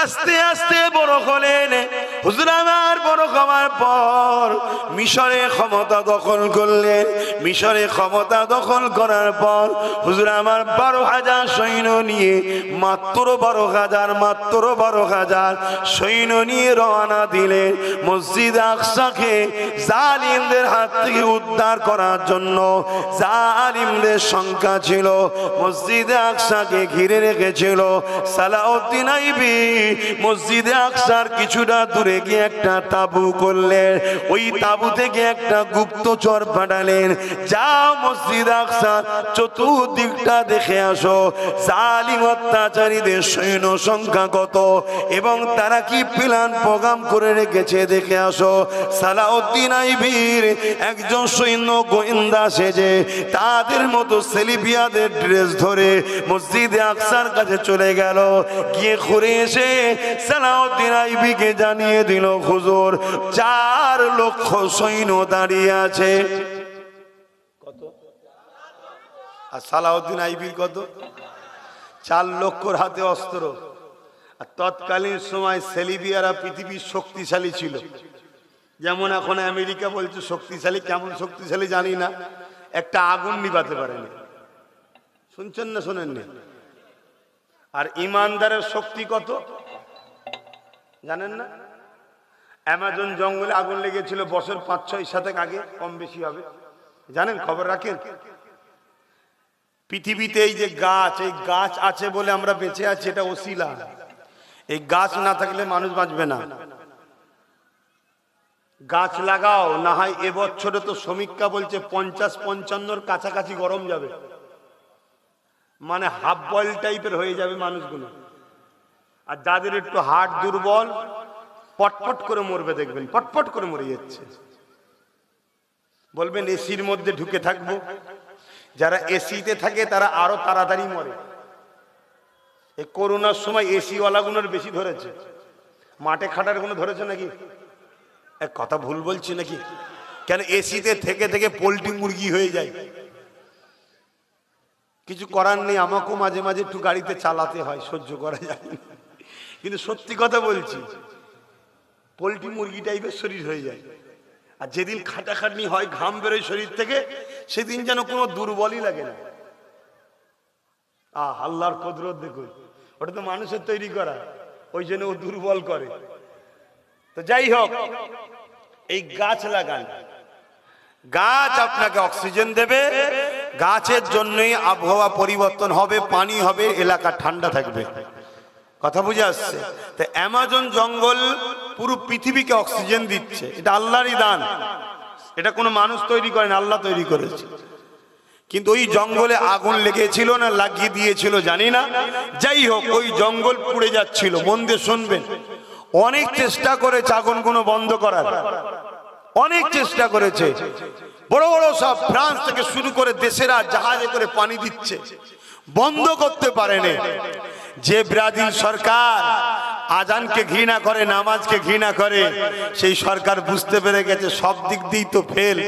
আস্তে আস্তে বড় হলেন। হুজুর আমার বড় হওয়ার পর মিশরে ক্ষমতা দখল করলেন। মিশরে ক্ষমতা দখল করার পর হুজুর আমার 12,000 সৈন্য নিয়ে, মাত্র 12,000 সৈন্য নিয়ে রওনা দিলেন মসজিদ আকসাকে জালিমদের হাত থেকে উদ্ধার করার জন্য। জালিমদের সংখ্যা ছিল, মসজিদে আকসাকে ঘিরে রেখেছিল। সালাউদ্দিন আইবি মসজিদে আকসার কিছুটা দূরে গিয়ে একটা তাবু করলেন। ওই তাবু থেকে একটা গুপ্তচর পাঠালেন, যাও মসজিদ আকসার চতুর্দিকটা দেখে আসো, জালিম অত্যাচারীদের সৈন্য সংখ্যা কত এবং তারা কি প্ল্যান প্রোগ্রাম করে রেখেছে দেখে আসো। সালাউদ্দিন আইবির একজন সৈন্য গোয়েন্দা সেজে তাদের মতো সেলিবিয়াদের ড্রেস ধরে মসজিদে আকসার কাছে চলে গেল। গিয়ে ঘুরে এসে সালাউদ্দিন আইবিকে জানিয়ে দিল, হুজুর 4 লক্ষ সৈন্য দাঁড়িয়ে আছে। কত? আর সালাউদ্দিন আইবির কত? 4 লক্ষর হাতে অস্ত্র। আর তৎকালীন সময় সেলিবিয়ারা পৃথিবীর শক্তিশালী ছিল। যেমন এখন আমেরিকা বলছে শক্তিশালী, কেমন শক্তিশালী জানি না, একটা আগুন নিভাতে পারেনি। শুনছেন না শোনেননি? আর ইমানদারের শক্তি কত জানেন না? অ্যামাজন জঙ্গলে আগুন লেগেছিল বছর 5-6 শতক আগে, কম বেশি হবে, জানেন? খবর রাখেন? পৃথিবীতে এই যে গাছ, এই গাছ আছে বলে আমরা বেঁচে আছি, এটা ওসিলা। এই গাছ না থাকলে মানুষ বাঁচবে না। গাছ লাগাও, না হয় এবছরে তো সমীক্ষা বলছে 50-55-র কাছাকাছি গরম যাবে, মানে হাফ বয়েল টাইপের হয়ে যাবে মানুষগুলো। আর যাদের একটু হার্ট দুর্বল, পটপট করে মরবে, দেখবেন পটপট করে মরে যাচ্ছে। বলবেন এসির মধ্যে ঢুকে থাকবো, যারা এসিতে থাকে তারা আরো তাড়াতাড়ি মরে। এই করোনার সময় এসি ওয়ালাগুলোর বেশি ধরেছে, মাঠে খাটার কোনো ধরেছে নাকি? এক কথা ভুল বলছি নাকি? কেন এসিতে থেকে থেকে পোল্ট্রি মুরগি হয়ে যায়। কিছু করার নেই, আমাকেও মাঝে মাঝে একটু গাড়িতে চালাতে হয়, সহ্য করা যায় না। কিন্তু সত্যি কথা বলছি, পোল্ট্রি মুরগি টাইপের শরীর হয়ে যায়। আর যেদিন খাটাখাটনি হয়, ঘাম বেরোয় শরীর থেকে, সেদিন যেন কোনো দুর্বলই লাগে না। আল্লাহর কুদরত দেখুন, ওটা তো মানুষের তৈরি করা, ওই জন্য ও দুর্বল করে। তো যাই হোক, এই গাছ লাগান, গাছ আপনাকে অক্সিজেন দেবে, গাছের জন্যই আবহাওয়া পরিবর্তন হবে, পানি হবে, এলাকা ঠান্ডা থাকবে। কথা বুঝে আসছে? তো অ্যামাজন জঙ্গল পুরো পৃথিবীকে অক্সিজেন দিচ্ছে, এটা আল্লাহরই দান, এটা কোনো মানুষ তৈরি করেন, আল্লাহ তৈরি করেছে। কিন্তু ওই জঙ্গলে আগুন লেগেছিল না লাগিয়ে দিয়েছিল জানি না, যাই হোক ওই জঙ্গল পুড়ে যাচ্ছিল। মন দিয়ে শুনবেন, অনেক চেষ্টা করেছে আগুনগুলো বন্ধ করার, অনেক চেষ্টা করেছে। বড় বড় সব ফ্রান্স থেকে শুরু করে দেশেরা জাহাজে করে পানি দিচ্ছে, বন্ধ করতে পারেনি। যে ব্রাজিল সরকার আজানকে ঘৃণা করে, নামাজকে ঘৃণা করে, সেই সরকার বুঝতে পেরে গেছে সব দিক দিয়েই তো ফেল,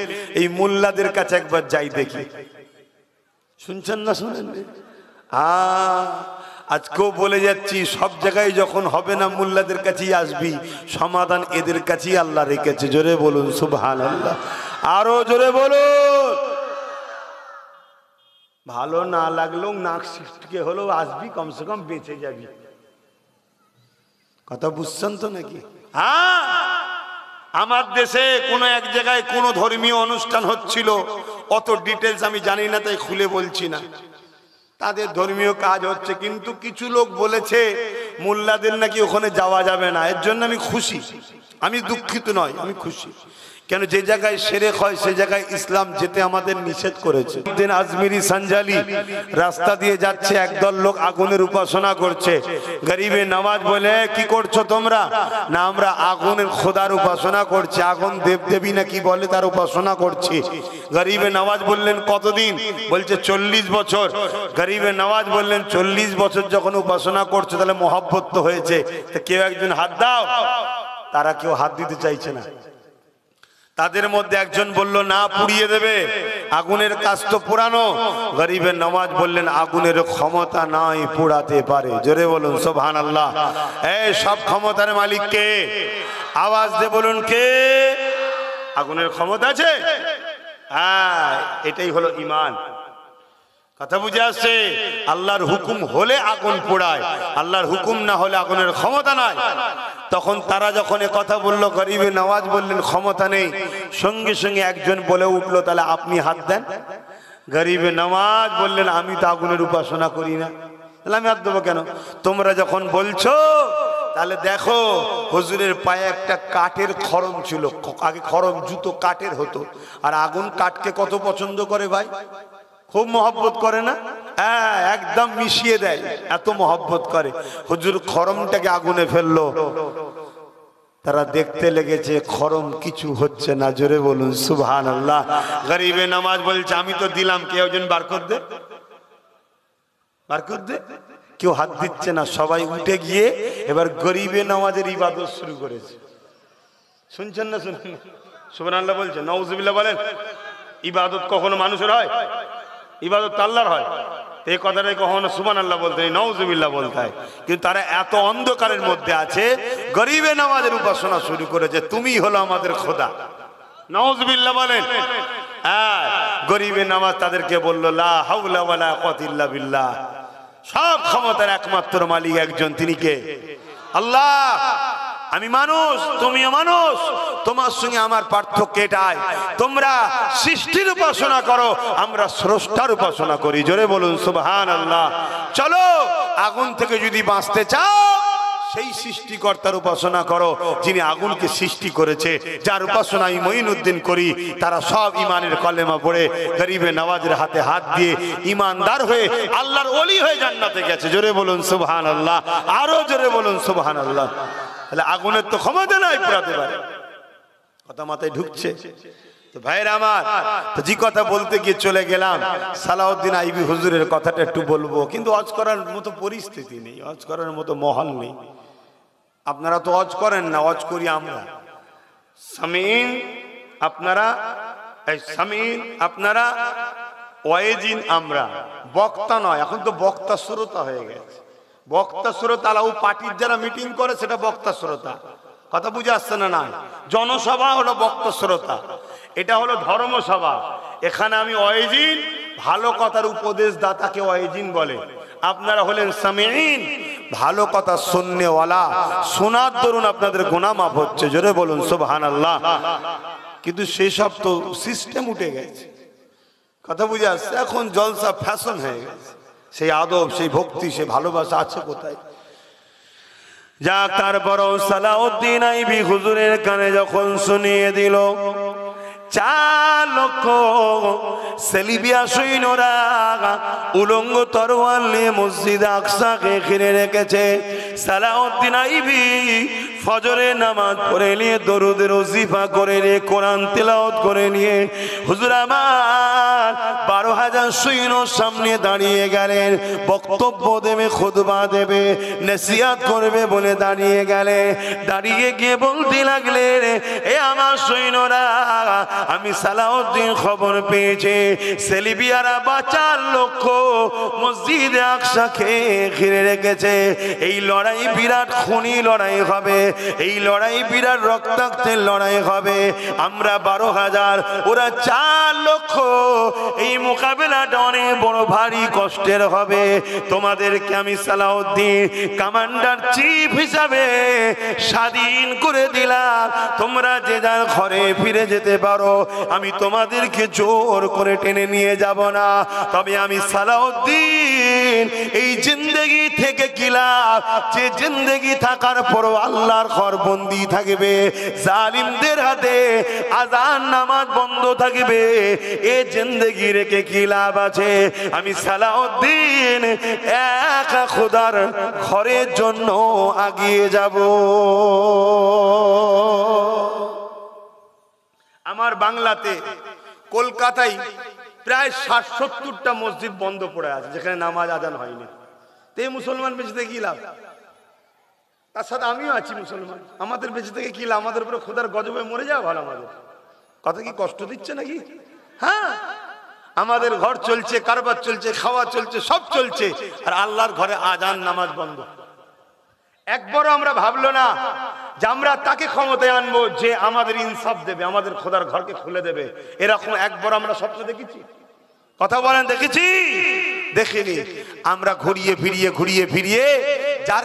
এই মোল্লাদের কাছে একবার যাই দেখি। শুনছেন না শোনেন? আজকেও বলে যাচ্ছি, সব জায়গায় যখন হবে না মোল্লাদের কাছেই আসবি, সমাধান এদের কাছেই আল্লাহ রেখেছে। জোরে বলুন সুবহানাল্লাহ, আরো জোরে বলুন। ভালো না লাগলেও নাক সিটকে হলেও আসবি, কমসে কম বেঁচে যাবি। কথা বুঝছেন তো নাকি? আমার দেশে কোনো এক জায়গায় কোনো ধর্মীয় অনুষ্ঠান হচ্ছিল, অত ডিটেলস আমি জানি না তাই খুলে বলছি না। তাদের ধর্মীয় কাজ হচ্ছে, কিন্তু কিছু লোক বলেছে মোল্লাদের নাকি ওখানে যাওয়া যাবে না। এর জন্য আমি খুশি, আমি দুঃখিত নয়, আমি খুশি। কেন যে জায়গায় শিরক হয় সে জায়গায় ইসলাম যেতে আমাদের নিষেধ করেছে। দিন আজমিরি সঞ্জালি রাস্তা দিয়ে যাচ্ছে, একদল লোক আগুনের উপাসনা করছে। গরিবে নওয়াজ বলে, কি করছো তোমরা? না আমরা আগুনের খোদার উপাসনা করছি, আগুন দেবদেবী না কি বলে তার উপাসনা করছি। গরিবে নওয়াজ বললেন কতদিন? বলছে 40 বছর। গরিবে নওয়াজ বললেন 40 বছর যখন উপাসনা করছো তাহলে মহব্বত তো হয়েছে, তো কেউ একজন হাত দাও। তারা কেউ হাত দিতে চাইছে না। তাদের মধ্যে একজন বলল না, পুড়িয়ে দেবে, আগুনের কাজ তো পোড়ানো। গরিবের নওয়াজ বললেন আগুনের ক্ষমতা নাই, পোড়াতে পারে। জোরে বলুন সুবহানাল্লাহ। এই সব ক্ষমতার মালিক কে? আওয়াজ দিয়ে বলুন কে? আগুনের ক্ষমতা আছে? হ্যাঁ, এটাই হলো ঈমান। কথা বুঝে আসছে? আল্লাহর হুকুম হলে আগুন পোড়ায়, আল্লাহর হুকুম না হলে আগুনের ক্ষমতা নাই। তখন তারা যখন এ কথা বলল, গরিবে নওয়াজ বললেন ক্ষমতা নেই। সঙ্গে সঙ্গে একজন বলে উঠলো তাহলে আপনি হাত দেন। গরিবে নওয়াজ বললেন আমি তো আগুনের উপাসনা করি না, তাহলে আমি হাত দেবো কেন? তোমরা যখন বলছো তাহলে দেখো, হুজুরের পায়ে একটা কাঠের খড়ম ছিল। আগে খড়ম জুতো কাঠের হতো, আর আগুন কাঠকে কত পছন্দ করে ভাই, খুব মহব্বত করে না? হ্যাঁ, একদম মিশিয়ে দেয়, এত মহব্বত করে। হুজুর খড়মটাকে আগুনে ফেললো, তারা দেখতে লেগেছে খড়ম কিছু হচ্ছে না। জোরে বলুন সুবহানাল্লাহ। গরিবে নামাজ বলছে আমি তো দিলাম, কেউ একজন বার কর দে, বার কর দে। কেউ হাত দিচ্ছে না, সবাই উঠে গিয়ে এবার গরিবে নামাজের ইবাদত শুরু করেছে। শুনছেন না? শুনুন, সুবহানাল্লাহ বলছে, নাউজুবিল্লাহ বলেন। ইবাদত কখনো মানুষের হয়? ইবাদত আল্লাহর হয়। এই কথাটাই কখনো সুবহানাল্লাহ বলতে নেই, নাউজুবিল্লাহ বলতে হয়। কিন্তু তারা এত অন্ধকারের মধ্যে আছে, গরিবে নামাজের উপাসনা শুরু করেছে, তুমি হলো আমাদের খোদা। নাউজুবিল্লাহ বলেন। হ্যাঁ, গরিবে নামাজ তাদেরকে বলল লা হাওলা ওয়ালা কুওয়াতা ইল্লা বিল্লাহ, সব ক্ষমতার একমাত্র মালিক একজন, তিনি কে? আল্লাহ। আমি মানুষ, তুমিও মানুষ, তোমার সঙ্গে আমার পার্থক্য এটাই, তোমরা সৃষ্টির উপাসনা করো, আমরা স্রষ্টার উপাসনা করি। জোরে বলুন সুবহানাল্লাহ। চলো, আগুন থেকে যদি বাঁচতে চাও সেই সৃষ্টিকর্তার উপাসনা করো, যিনি আগুনকে সৃষ্টি করেছে, যার উপাসনা আমি মঈনুদ্দিন করি। তারা সব ইমানের কলেমা পড়ে গরিবে নওয়াজের হাতে হাত দিয়ে ইমানদার হয়ে আল্লাহর ওলি হয়ে জান্নাতে গেছে। জোরে বলুন সুবহানাল্লাহ, আরো জোরে বলুন সুবহানাল্লাহ। তাহলে আগুনের তো ক্ষমতা নাই পোড়াতে পারে। কথা মাথায় ঢুকছে তো ভাইরা আমার? তো যে কথা বলতে গিয়ে চলে গেলাম, সালাউদ্দিন আইবি হুজুরের কথাটা একটু বলবো, কিন্তু ওয়াজ করার মতো পরিস্থিতি নেই, ওয়াজ করার মতো মহল নেই। আপনারা তো ওয়াজ করেন না, ওয়াজ করি আমরা। সামিন আপনারা, সামিন আপনারা, ওয়াইজিন আমরা, বক্তা নয়। এখন তো বক্তা শ্রোতা হয়ে গেছে। বক্তা শ্রোতা আলাউ পার্টির যারা মিটিং করে সেটা বক্তা শ্রোতা। কথা বুঝে আসছে না? না, জনসভা হলো বক্তা শ্রোতা, এটা হলো ধর্মসভা। এখানে আমি ওয়াইজিন, ভালো কথার উপদেশ দাতাকে ওয়াইজিন বলে। আপনারা হলেন সামিঈন, ভালো কথা শুননেওয়ালা। শোনার দরুন আপনাদের গুনাহ মাফ হচ্ছে। জোরে বলুন সুবহানাল্লাহ। কিন্তু সেই সব তো সিস্টেম উঠে গেছে। কথা বুঝে আসছে? এখন জলসা ফ্যাশন হয়ে গেছে। সেই আদব, সেই ভক্তি, সেই ভালোবাসা আছে কোথায়? যা তারপরও সালাউদ্দিন আইবি হুজুরের কানে যখন শুনিয়ে দিল, 4 লক্ষ সেলিবিয়া সৈন্যরা উলঙ্গ তরোয়াল নিয়ে মসজিদ আকসাকে ঘিরে রেখেছে। সালাউদ্দিন আইবি ফজরের নামাজ পড়ে নিয়ে, দরুদের ওজিফা করে নিয়ে, কোরআন তেলাওয়াত করে নিয়ে হুজুর আমার 12,000 সৈন্য সামনে দাঁড়িয়ে গেলেন। বক্তব্য দেবে, খুতবা দেবে, নসিহত করবে বলে দাঁড়িয়ে গেলে। দাঁড়িয়ে গিয়ে বলতে লাগলেন, এ আমার সৈন্যরা, আমি সালাউদ্দিন খবর পেয়েছে সেলিবিয়ারা 4 লক্ষ মসজিদে আকসাকে ঘিরে রেখেছে। এই লড়াই বিরাট খুনি লড়াই হবে, এই লড়াই বিরাট রক্তাক্তের লড়াই হবে। আমরা 12,000, ওরা 4 লক্ষ। এই মোকাবেলাটা অনেক বড় ভারী কষ্টের হবে। তোমাদেরকে আমি সালাউদ্দিন কমান্ডার চিফ হিসাবে স্বাধীন করে দিলাম, তোমরা যে যার ঘরে ফিরে যেতে পারো। আমি তোমাদেরকে জোর করে টেনে নিয়ে যাব না। তবে আমি সালাউদ্দিন এই জিন্দেগি থেকে কি লাভ, যে জিন্দেগি থাকার পরও আল্লাহর ঘর বন্দী থাকবে, জালিমদের হাতে আযান নামাজ বন্ধ থাকবে, এ জিন্দেগি রেখে কি লাভ আছে? আমি সালাউদ্দিন এক খোদার ঘরের জন্য আগিয়ে যাব। আমার বাংলাতে, কলকাতায় প্রায় 60-70টা মসজিদ বন্ধ পড়ে আছে যেখানে নামাজ আজান হয়নি। তে মুসলমান বেঁচে থেকে কি লাভ? তার সাথে আমিও আছি মুসলমান, আমাদের বেঁচে থেকে কি লাভ? আমাদের উপরে খোদার গজবে মরে যাওয়া ভালো। আমাদের কথা কি কষ্ট দিচ্ছে নাকি? হ্যাঁ, আমাদের ঘর চলছে, কারবার চলছে, খাওয়া চলছে, সব চলছে, আর আল্লাহর ঘরে আজান নামাজ বন্ধ। একবারও আমরা ভাবলো না যে আমরা তাকে ক্ষমতায় আনবো যে আমাদের ইনসাফ দেবে, আমাদের খোদার ঘরকে খুলে দেবে। এরকম একবার আমরা স্বপ্ন দেখেছি? কথা বলেন, দেখেছি? দেখিনি। আমরা ঘুরিয়ে ফিরিয়ে যার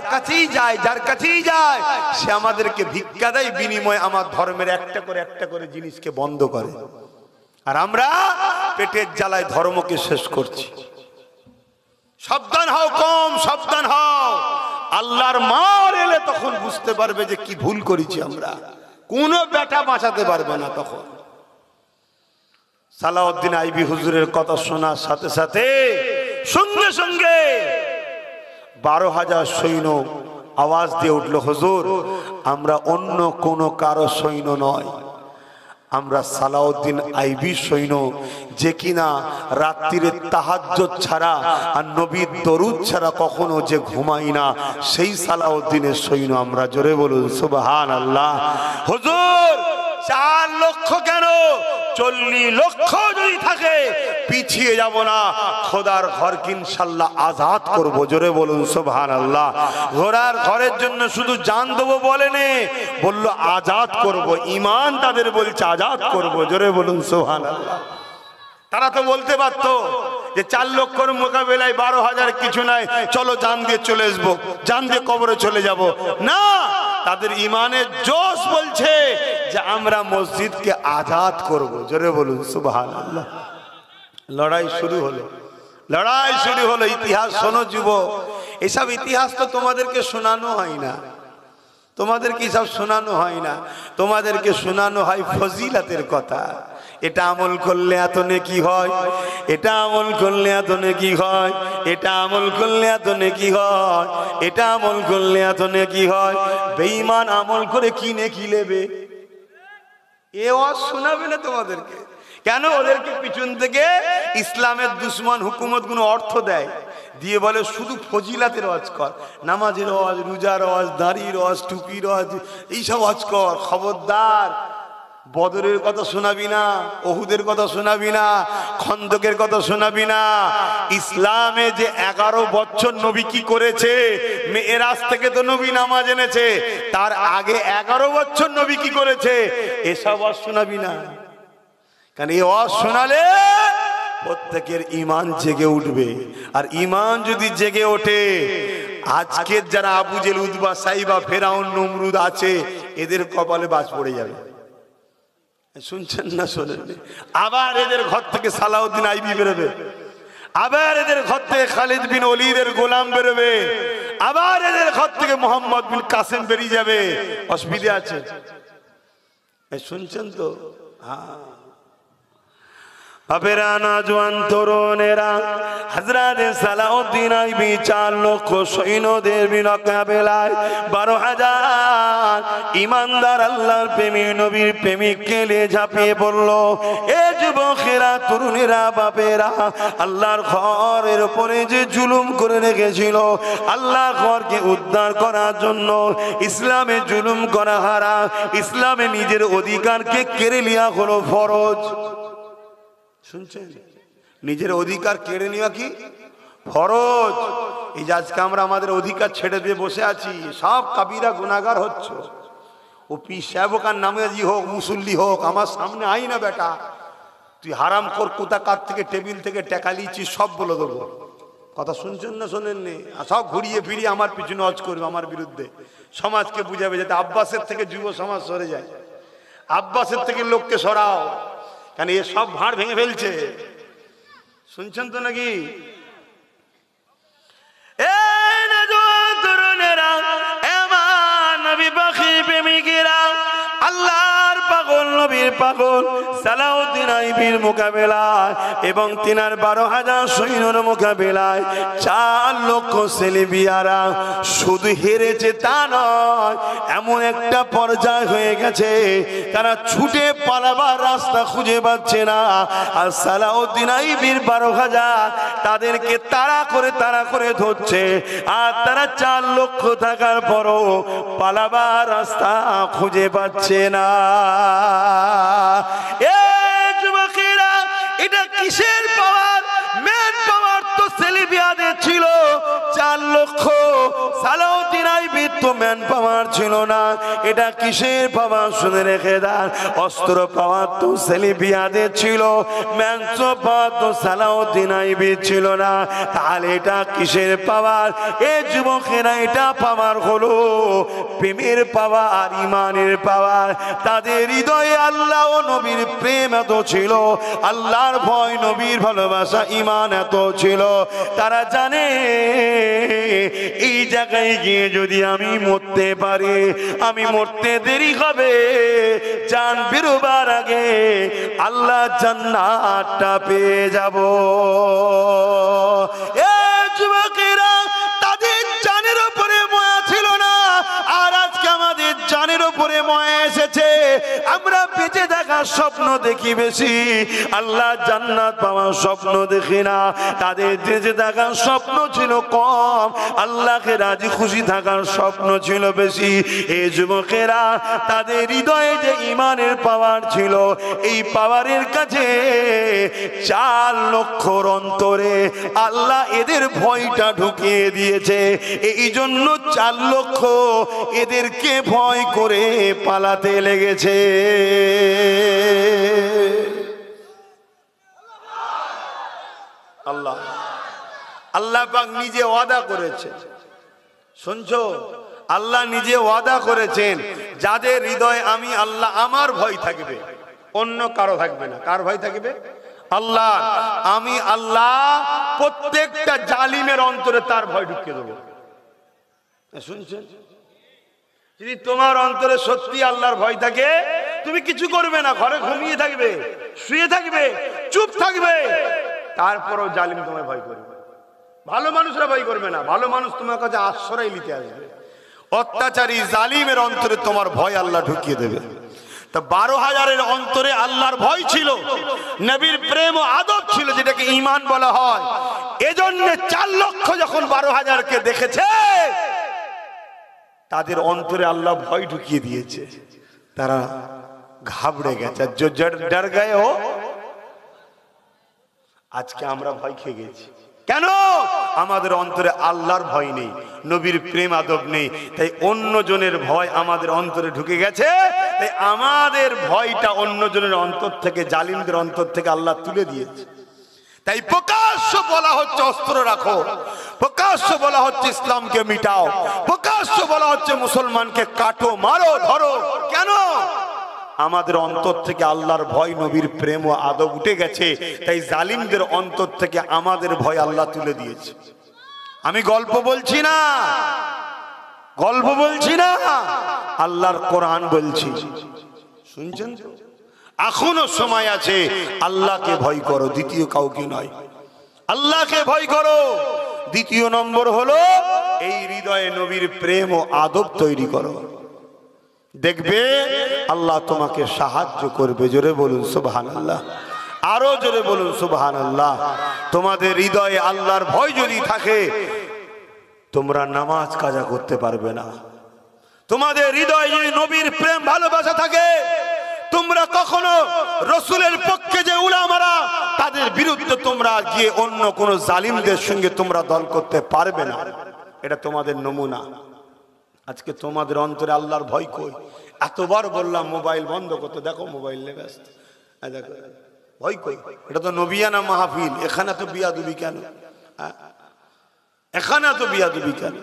কাছেই যায় সে আমাদেরকে ভিক্ষা দেয়, বিনিময়ে আমার ধর্মের একটা করে জিনিসকে বন্ধ করে, আর আমরা পেটের জ্বালায় ধর্মকে শেষ করছি। সাবধান হও কম, সাবধান হও। আল্লাহর মার এলে তখন বুঝতে পারবে যে কি ভুল করেছি আমরা। কোনো বেটা বাঁচাতে পারবে না তখন। সালাউদ্দিন আইবি হুজুরের কথা শোনার সাথে সাথে সঙ্গে সঙ্গে 12,000 সৈন্য আওয়াজ দিয়ে উঠলো, হুজুর আমরা অন্য কোনো কারো সৈন্য নয়, আমরা সালাউদ্দিন আইবি সৈন্য, যে কিনা রাত্রিরে তাহাজ্জুদ ছাড়া আর নবীর দরুদ ছাড়া কখনো যে ঘুমাই না, সেই সালাউদ্দিনের সৈন্য আমরা। জোরে বলুন সুবহানাল্লাহ। হুজুর 4 লক্ষ কেন, 40 লক্ষ যদি থাকে পিছিয়ে যাব না, খোদার ঘরকে ইনশাআল্লাহ আজাদ করব। জোরে বলুন সুবহানাল্লাহ। ঘোড়ার ঘরের জন্য শুধু জান দেবো বলেনি, বললো আজাদ করব। ঈমান তাদের বলছে আজাদ করব। জোরে বলুন সুবহানাল্লাহ। তারা তো বলতে পারতো যে 4 লক্ষর মোকাবেলায় 12,000 কিছু নাই, চলো জান দিয়ে চলে আসবো, জান দিয়ে কবরে চলে যাব। না, তাদের ঈমানের জোশ বলছে যে আমরা মসজিদকে আজাদ করব। জোরে বলুন সুবহানাল্লাহ। লড়াই শুরু হলো। ইতিহাস শোনো যুবক, এসব ইতিহাস তো তোমাদেরকে শোনানো হয় না, তোমাদেরকে সব শোনানো হয় না, তোমাদেরকে শোনানো হয় ফজিলাতের কথা। এটা আমল করলে এত নেকি হয়, এটা আমল করলে এত নেকি হয়, এটা আমল করলে এত নেকি হয়, এটা আমল করলে এত নেকি হয়। বেঈমান আমল করে কি নেকি নেবে? এ ওয়াজ শোনাবে না তোমাদেরকে। কেন? ওদেরকে পিছন থেকে ইসলামের দুশ্মন হুকুমত গুলো অর্থ দেয়, দিয়ে বলে শুধু ফজিলাতের ওয়াজ কর, নামাজের ওয়াজ, রোজার ওয়াজ, দাড়ির ওয়াজ, টুপির ওয়াজ, এইসব ওয়াজ কর। খবরদার, বদরের কথা শোনাবি না, ওহুদের কথা শোনাবি না, খন্দকের কথা শোনাবি না। ইসলামে যে 11 বছর নবী কি করেছে, মেরাজ থেকে তো নবী নামাজ এনেছে, তার আগে 11 বছর নবী কি করেছে, এসব ওয়াজ শোনাবি না। কারণ এই ওয়াজ শোনালে প্রত্যেকের ঈমান জেগে উঠবে, আর ঈমান যদি জেগে ওঠে, আজকের যারা আবু জেল, উতবা, সাইবা, ফেরাউন, নমরুদ আছে, এদের কপালে বাজ পড়ে যাবে। শুনছেন না শোনেন? আবার এদের ঘর থেকে সালাউদ্দিন আইবি বেরোবে, আবার এদের ঘর থেকে খালিদ বিন ওলীদের গোলাম বেরোবে, আবার এদের ঘর থেকে মোহাম্মদ বিন কাসেম বেরিয়ে যাবে। অসুবিধা আছে? শুনছেন তো? হ্যাঁ। বাপেরা, নওজোয়ান তরুণেরা, হযরত সালাউদ্দিন আইবি 4 লক্ষ সৈন্যদের মোকাবেলায় 12,000 ঈমানদার আল্লাহর প্রেমিক নবীর প্রেমিককে নিয়ে ঝাঁপিয়ে পড়ল। এ যুবকেরা, তরুণেরা, বাপেরা, আল্লাহর ঘরের উপরে যে জুলুম করে রেখেছিল, আল্লাহর ঘরকে উদ্ধার করার জন্য ইসলামে জুলুম করা হারাম, ইসলামে নিজের অধিকারকে কেড়ে নেওয়া হলো ফরজ। শুনছেন? নিজের অধিকার কেড়ে নেওয়া কি ফরজ। এই যে আজকে আমরা আমাদের অধিকার ছেড়ে দিয়ে বসে আছি, সব কাবিরা গুনাহগার হচ্ছে। ও পীর সাহেবকার নামাজি হোক, মুসল্লি হোক, আমার সামনে আই না বেটা, তুই হারাম কর, কোথাকার থেকে টেবিল থেকে টাকা নিয়েছিস, সব বলে দেবো। কথা শুনছেন না শোনেননি? সব ঘুরিয়ে ফিরিয়ে আমার পিছনে ওয়াজ করবে, আমার বিরুদ্ধে। সমাজকে বুঝাবে যাতে আব্বাসের থেকে যুব সমাজ সরে যায়, আব্বাসের থেকে লোককে সরাও, কারণ এ সব ভাঁড় ভেঙে ফেলছে। শুনছেন তো নাকি? আল্লাহর পাগল, নবীর পাগল, সালাউদ্দিন আইবির মোকাবেলায় এবং তিনার 12,000 সৈন্যের মোকাবেলায় 4 লক্ষ সেলিবিয়ারা শুধু হেরেছে তা নয়, এমন একটা পর্যায় হয়ে গেছে তারা ছুটে পালাবার রাস্তা খুঁজে পাচ্ছে না। আর সালাউদ্দিন আইবির 12,000 তাদেরকে তাড়া করে ধরছে, আর তারা 4 লক্ষ থাকার পরও পালাবার রাস্তা খুঁজে পাচ্ছে না। যুবকেরা, এটা কিসের পাওয়ার? মেন পাওয়ার তো সেলিবিয়াদের ছিল 4 লক্ষ। সালাউদ্দিন আইবির তো ম্যান পাওয়ার ছিল না। এটা কিসের পাওয়ার? শুনে রেখে দেন, অস্ত্র পাওয়ার তো সেলিবিয়াদের ছিল, ম্যান পাওয়ার তো সালাউদ্দিন আইবির ছিল না। তাহলে এটা কিসের পাওয়ার? এ যুবকেরা, এটা পাওয়ার হলো প্রেমের পাওয়ার, ইমানের পাওয়ার। তাদের হৃদয়ে আল্লাহ ও নবীর প্রেম এত ছিল, আল্লাহর ভয়, নবীর ভালোবাসা, ইমান এত ছিল, তারা জানে এই জায়গায় গিয়ে যদি আমি মরতে পারি, আমি মরতে দেরি হবে, জান বেরোবার আগে আল্লাহ জান্নাতটা পেয়ে যাব। যুবকেরা, তাদের জানের উপরে মায়া ছিল না, আর আজকে আমাদের জানের উপরে মায়া এসেছে। আমরা বেঁচে থাকার স্বপ্ন দেখি বেশি, আল্লাহ জান্নাত পাওয়ার স্বপ্ন দেখি না। তাদের বেঁচে থাকার স্বপ্ন ছিল কম, আল্লাহকে রাজি খুশি থাকার স্বপ্ন ছিল বেশি। এই যুবকেরা, তাদের হৃদয়ে যে ইমানের পাওয়ার ছিল, এই পাওয়ারের কাছে 4 লক্ষর অন্তরে আল্লাহ এদের ভয়টা ঢুকিয়ে দিয়েছে। এই জন্য 4 লক্ষ এদেরকে ভয় করে পালাতে লেগেছে। আল্লাহ আল্লাহ পাক নিজে ওয়াদা করেছে, শুনছো? আল্লাহ নিজে ওয়াদা করেছেন, যাদের হৃদয়ে আমি আল্লাহ আমার ভয় থাকবে, অন্য কারো থাকবে না। কার ভয় থাকবে? আল্লাহ। আমি আল্লাহ প্রত্যেকটা জালিমের অন্তরে তার ভয় ঢুকিয়ে দেবো। শুনছেন? যদি তোমার অন্তরে সত্যি আল্লাহর ভয় থাকে, তুমি কিছু করবে না, ঘরে ঘুমিয়ে থাকবে, শুয়ে থাকবে, চুপ থাকবে, তারপরও জালিম তোমায় ভয় করবে। ভালো মানুষরা ভয় করবে না, ভালো মানুষ তোমার কাছে আশ্রয় নিতে আসবে। অত্যাচারী জালিমের অন্তরে তোমার ভয় আল্লাহ ঢুকিয়ে দেবে। তা 12,000-এর অন্তরে আল্লাহর ভয় ছিল, নবীর প্রেম ও আদব ছিল, যেটাকে ঈমান বলা হয়। এজন্য 4 লক্ষ যখন 12,000-কে দেখেছে, তাদের অন্তরে আল্লাহ ভয় ঢুকিয়ে দিয়েছে, তারা ঘাবড়ে গেছে। ডর গায়ে হো, আজকে আমরা ভয় খেয়ে গেছি। কেন? আমাদের অন্তরে আল্লাহর ভয় নেই, নবীর প্রেম আদব নেই, তাই অন্যজনের ভয় আমাদের অন্তরে ঢুকে গেছে। তাই আমাদের ভয়টা অন্যজনের অন্তর থেকে, জালিমদের অন্তর থেকে আল্লাহ তুলে দিয়েছে। তাই প্রকাশ্য বলা হচ্ছে অস্ত্র রাখো, প্রকাশ্য বলা হচ্ছে ইসলামকে মিটাও, প্রকাশ্য বলা হচ্ছে মুসলমানকে কাটো, মারো, ধরো। কেন? আমাদের অন্তর থেকে আল্লাহর ভয়, নবীর প্রেম ও আদব উঠে গেছে। তাই জালিমদের অন্তর থেকে আমাদের ভয় আল্লাহ তুলে দিয়েছে। আমি গল্প বলছি না, গল্প বলছি না, আল্লাহর কোরআন বলছি। শুনছেন? এখনো সময় আছে, আল্লাহকে ভয় করো, দ্বিতীয় কাউকে নয়, আল্লাহকে ভয় করো। দ্বিতীয় নম্বর হলো এই হৃদয়ে নবীর প্রেম ও আদব তৈরি করো, দেখবে আল্লাহ তোমাকে সাহায্য করবে। জোরে বলুন সুবহানাল্লাহ, আরো জোরে বলুন সুবহানাল্লাহ। তোমাদের হৃদয়ে আল্লাহর ভয় যদি থাকে, তোমরা নামাজ কাজা করতে পারবে না। তোমাদের হৃদয়ে যদি নবীর প্রেম ভালোবাসা থাকে, তোমরা কখনো রাসূলের পক্ষে যে উলামারা, তাদের বিরুদ্ধে তোমরা গিয়ে অন্য কোন জালিমদের সঙ্গে তোমরা দল করতে পারবে না। এটা তোমাদের নমুনা। আজকে তোমাদের অন্তরে আল্লাহর ভয় কই? এতবার বললাম মোবাইল বন্ধ করতে, দেখো মোবাইল নিয়ে ব্যস্ত, দেখো ভয় কই? এটা তো নবিয়ানা মাহফিল, এখানে তো বিয়াদবি কেন? এখানে তো বিয়াদবি কেন?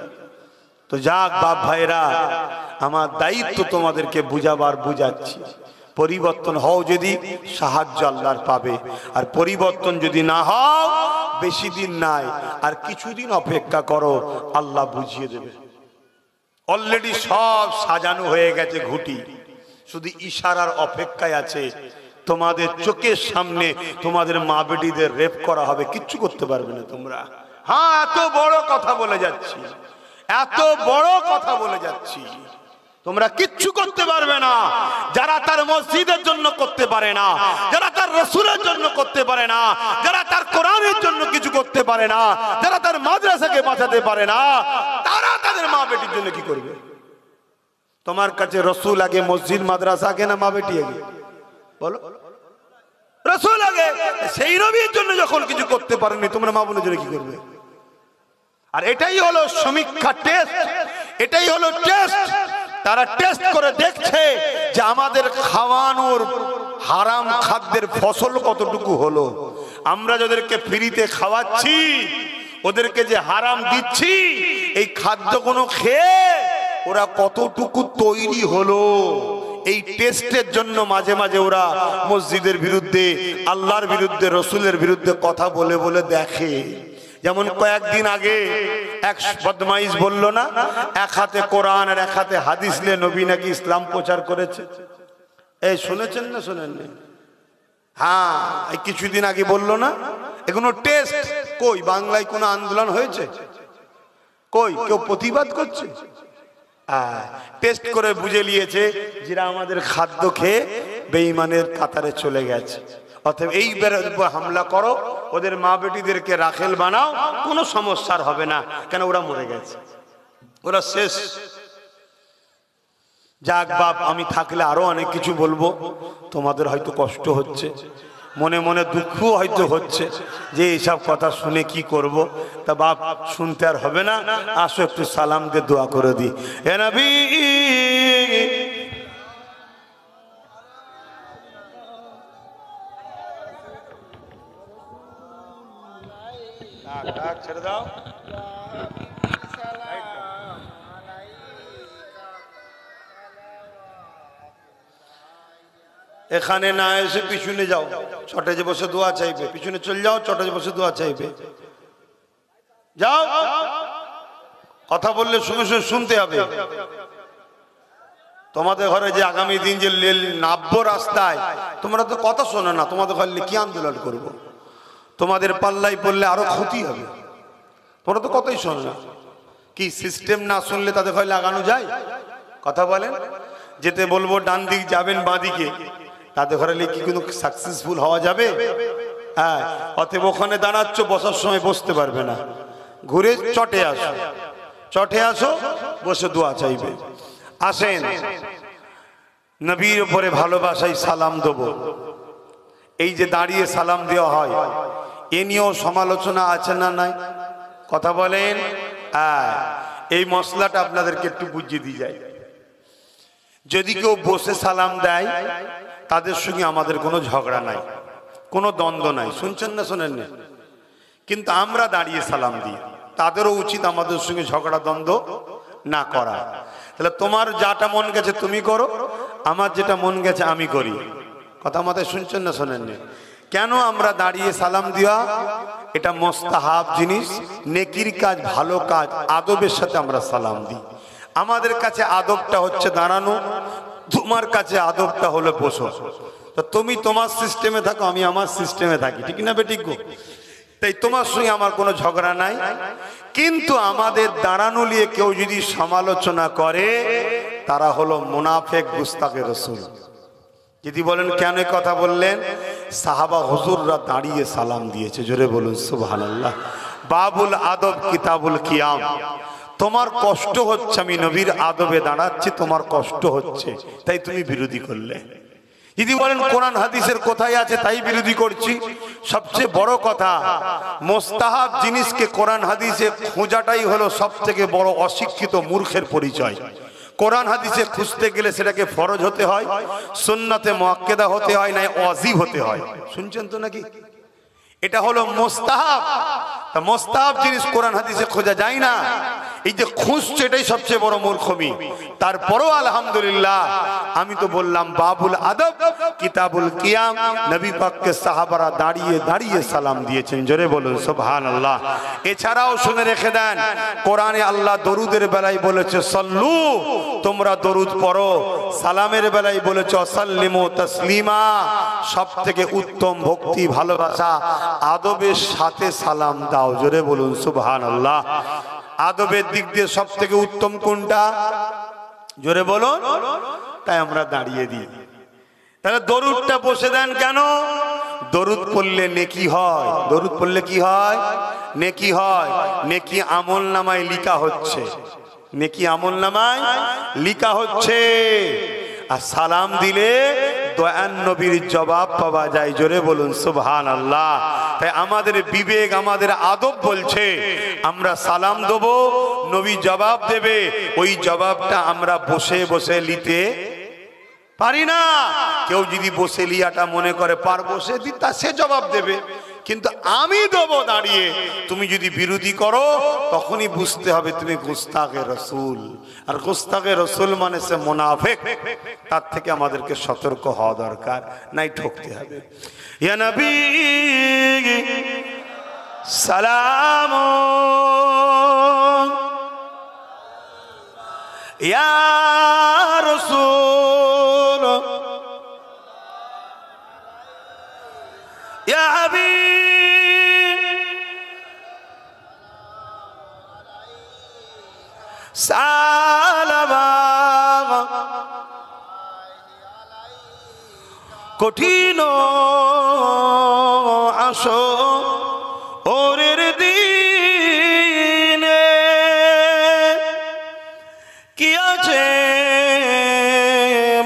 তো যাক বাপ ভাইরা, আমার দায়িত্ব তোমাদেরকে বুঝাবার, বুঝাচ্ছি। পরিবর্তন হও যদি, সাহায্য আল্লাহর পাবে। আর পরিবর্তন যদি না হও, বেশি দিন নাই, আর কিছুদিন অপেক্ষা করো, আল্লাহ বুঝিয়ে দেবে। অলরেডি সব সাজানো হয়ে গেছে ঘুটি, শুধু ইশারার অপেক্ষায় আছে। তোমাদের চোখের সামনে তোমাদের মা বেটিদের রেপ করা হবে, কিচ্ছু করতে পারবে না তোমরা। হ্যাঁ, এত বড় কথা বলে যাচ্ছি, এত বড় কথা বলে যাচ্ছি, তোমরা কিচ্ছু করতে পারবে না। যারা তার মসজিদের জন্য করতে পারে না, যারা তার রাসূলের জন্য করতে পারে না, যারা তার কোরআনের জন্য কিছু করতে পারে না, যারা তার মাদ্রাসাকে বাঁচাতে পারে না, তারা তাদের মা বেটির জন্য কি করবে? তোমার কাছে রাসূল আগে, মসজিদ মাদ্রাসা আগে না মা বেটি আগে? বলো, রাসূল আগে। সেই নবীর জন্য যখন কিছু করতে পারেনি, তোমরা মা বোনের জন্য কি করবে? আর এটাই হলো সমীক্ষা, টেস্ট, এটাই হলো টেস্ট। তারা টেস্ট করে দেখছে যে আমাদের খাওয়ানোর হারাম খাদ্যের ফসল কতটুকু হলো। আমরা যাদেরকে ফ্রিতে খাওয়াচ্ছি, ওদেরকে যে হারাম দিচ্ছি, এই খাদ্যগুলো খেয়ে ওরা কতটুকু তৈরি হলো, এই টেস্টের জন্য মাঝে মাঝে ওরা মসজিদের বিরুদ্ধে, আল্লাহর বিরুদ্ধে, রসুলের বিরুদ্ধে কথা বলে বলে দেখে। যেমন কয়েকদিন আগে এক বদমাইশ বলল না, এক হাতে কোরআন আর এক হাতে হাদিস নিয়ে নবী নাকি ইসলাম প্রচার করেছে। এই শুনেছেন না শোনেননি? হ্যাঁ, এই কিছুদিন আগে বললো না। এগুলো টেস্ট। কই বাংলায় কোনো আন্দোলন হয়েছে? কই কেউ প্রতিবাদ করছে? টেস্ট করে বুঝে নিয়েছে যারা আমাদের খাদ্য খেয়ে বেঈমানের কাতারে চলে গেছে। অতএব এইবার উপর হামলা করো, ওদের মা বেটিদেরকে রাখেল বানাও, কোনো সমস্যার হবে না, কেন ওরা মরে গেছে, ওরা শেষ। যাক বাপ, আমি থাকলে আরো অনেক কিছু বলবো, তোমাদের হয়তো কষ্ট হচ্ছে, মনে মনে দুঃখও হয়তো হচ্ছে যে এইসব কথা শুনে কি করব। তা বাপ শুনতে আর হবে না, আসো একটু সালাম দিয়ে দোয়া করে দিই। এ নবী, ছেড়ে দাও। এখানে না এসে পিছনে যাও, চটে যে বসে দোয়া চাইবে, পিছনে চলে যাও, চটে যে বসে দোয়া চাইবে, যাও। কথা বললে শুনে শুনে শুনতে হবে। তোমাদের ঘরে যে আগামী দিন যে নাব্য রাস্তায়, তোমরা তো কথা শোনো না, তোমাদের ঘরে কি আন্দোলন করব? তোমাদের পাল্লাই পড়লে আরো ক্ষতি হবে, তোমরা তো কথাই শোনো না। কি সিস্টেম না শুনলে তাদের ঘরে লাগানো যায়? কথা বলেন। যেতে বলবো ডান দিক যাবেন বাঁ দিকে, তাদের ঘরে কি কোনো সাকসেসফুল হওয়া যাবে? হ্যাঁ, অতএব ওখানে দাঁড়াচ্ছ, বসার সময় বসতে পারবে না, ঘুরে চটে আসো, চটে আসো, বসে দোয়া চাইবে। আসেন, নবীর উপরে ভালোবাসায় সালাম দেব। এই যে দাঁড়িয়ে সালাম দেওয়া হয়, এ নিয়েও সমালোচনা আছে না নাই? কথা বলেন। হ্যাঁ, এই মশলাটা আপনাদেরকে একটু বুঝিয়ে দিয়ে যায়। যদি কেউ বসে সালাম দেয়, তাদের সঙ্গে আমাদের কোনো ঝগড়া নাই, কোনো দ্বন্দ্ব নাই। শুনছেন না শোনেন না? কিন্তু আমরা দাঁড়িয়ে সালাম দিই, তাদেরও উচিত আমাদের সঙ্গে ঝগড়া দ্বন্দ্ব না করা। তাহলে তোমার যাটা মন গেছে তুমি করো, আমার যেটা মন গেছে আমি করি। কথা মাথায় শুনছেন না শোনেন না? কেন আমরা দাঁড়িয়ে সালাম দেওয়া? এটা মোস্তাহাব জিনিস, নেকির কাজ, ভালো কাজ, আদবের সাথে আমরা সালাম দিই। আমাদের কাছে আদবটা হচ্ছে দাঁড়ানো, তোমার কাছে আদবটা হলো বসো। তো তুমি তোমার সিস্টেমে থাকো, আমি আমার সিস্টেমে থাকি, ঠিক না বেঠিক? তাই তোমার সঙ্গে আমার কোনো ঝগড়া নাই। কিন্তু আমাদের দাঁড়ানো নিয়ে কেউ যদি সমালোচনা করে, তারা হলো মুনাফেক, গুস্তাখে রাসূল। যদি বলেন কেন কথা বললেন? সাহাবা হুজুররা দাঁড়িয়ে সালাম দিয়েছে, জোরে বলুন সুবহানাল্লাহ। বাবুল আদব কিতাবুল কিয়াম। তোমার কষ্ট হচ্ছে, আমি নবীর আদবে দাঁড়াচ্ছি, তোমার কষ্ট হচ্ছে, তাই তুমি বিরোধী করলে। যদি বলেন কোরআন হাদিসের কোথায় আছে তাই বিরোধী করছি, সবচেয়ে বড় কথা, মোস্তাহাব জিনিসকে কোরআন হাদিসে খোঁজাটাই হলো সব থেকে বড় অশিক্ষিত মূর্খের পরিচয়। কোরআন হাদিসে খুঁজতে গেলে সেটাকে ফরজ হতে হয়, সুন্নাতে মুআক্কাদা হতে হয়, না ওয়াজিব হতে হয়। শুনছেন তো নাকি? এটা হলো মোস্তাহাব। তা মোস্তাহাব জিনিস কোরআন হাদিসে খোঁজা যায় না। এই যে খুঁজছে এটাই সবচেয়ে বড় মূর্খমি। তারপরও আলহামদুলিল্লাহ আমি তো বললাম বাবুল আদব কিতাবুল কিয়াম, নবী পাককে সাহাবারা দাঁড়িয়ে দাঁড়িয়ে সালাম দিয়েছেন, জোরে বলুন সুবহানাল্লাহ। এছাড়াও শুনে রেখে দেন, কোরআনে আল্লাহ দরুদের বেলায় বলেছে সল্লু, তোমরা দরুদ পড়ো। সালামের বেলায় বলেছে সাল্লিমু তাসলিমা, সব থেকে উত্তম ভক্তি ভালোবাসা আদবের সাথে সালাম দাও, জোরে বলুন সুবহানাল্লাহ। আদবের দিক দিয়ে সব থেকে উত্তম কোনটা, জোরে বলুন। তাই আমরা দাঁড়িয়ে দিই। তাহলে দরুদটা বসে দেন কেন? দরুদ পড়লে নেকি হয়। দরুদ পড়লে কি হয়? নেকি হয়। নেকি আমল নামায় লিখা হচ্ছে, নেকি আমল নামায় লিখা হচ্ছে। আর সালাম দিলে দয়ান নবীর জবাব পাওয়া যায়, জোরে বলুন সুবহানাল্লাহ। তাই আমাদের বিবেক, আমাদের আদব বলছে আমরা সালাম দেব, নবী জবাব দেবে, ওই জবাবটা আমরা বসে বসে নিতে পারি না। কেউ যদি বসে লিয়াটা মনে করে পারবো, সে তা সে জবাব দেবে, কিন্তু আমি দেবো দাঁড়িয়ে। তুমি যদি বিরোধী করো তখনই বুঝতে হবে তুমি গুস্তাখে রসুল। আর গুস্তাখে রসুল মানে সে মুনাফিক। তার থেকে আমাদেরকে সতর্ক হওয়া দরকার, নাই ঠকতে হবে। ইয়া নবী সালাম, ইয়া রসুল, ইয়া হাবিব সালাম। কঠিন আসো ওরের দিনে, কি আছে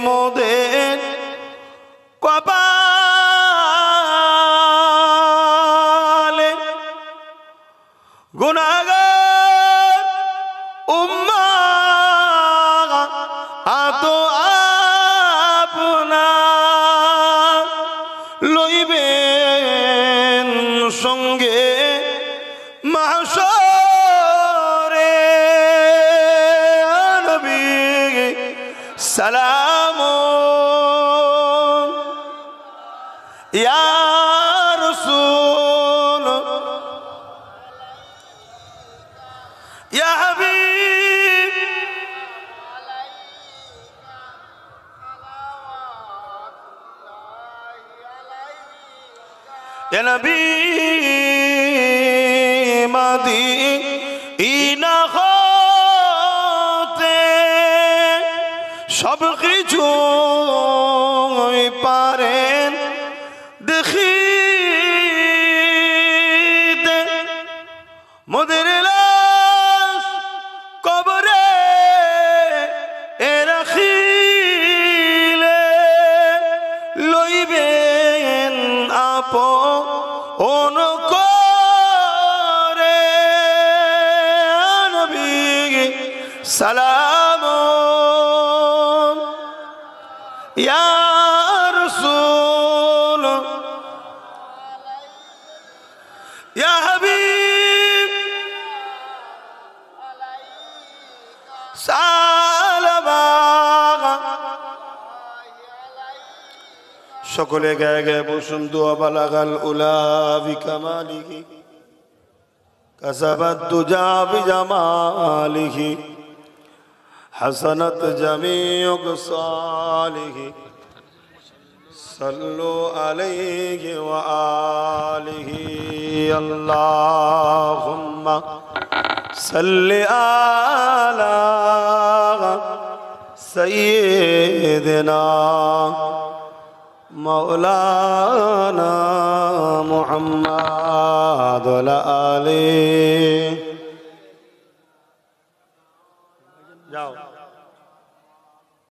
মোদের কপালে, গুনাহগার উম্মাহ আতো আপনার লইবেন সঙ্গে মাহশরে। নবী সালাম, ইয়া রাসূল, ইয়া হাবিব ইয়া নবী মদিনা হতে সব কিছু পারেন দেখিতে, মোদের লাশ কবরে রাখিলে লইবেন আপন করে। নবী সালাম, ইয়া রাসূল, ইয়া হাবিব সালাম। সকলে গায়ে গায়ে বসুন। দুয়া বালাগাল উলা বিকামালিহি কাসাবাত তুজা বিজামালিহি হাসানাত জামিউ সালিহি সাল্লু আলাইহি ওয়া আলিহি। আল্লাহুম্মা সাল্লি আলা সাইয়্যিদিনা মাওলানা মুহাম্মদ ওয়া আলা আলিহি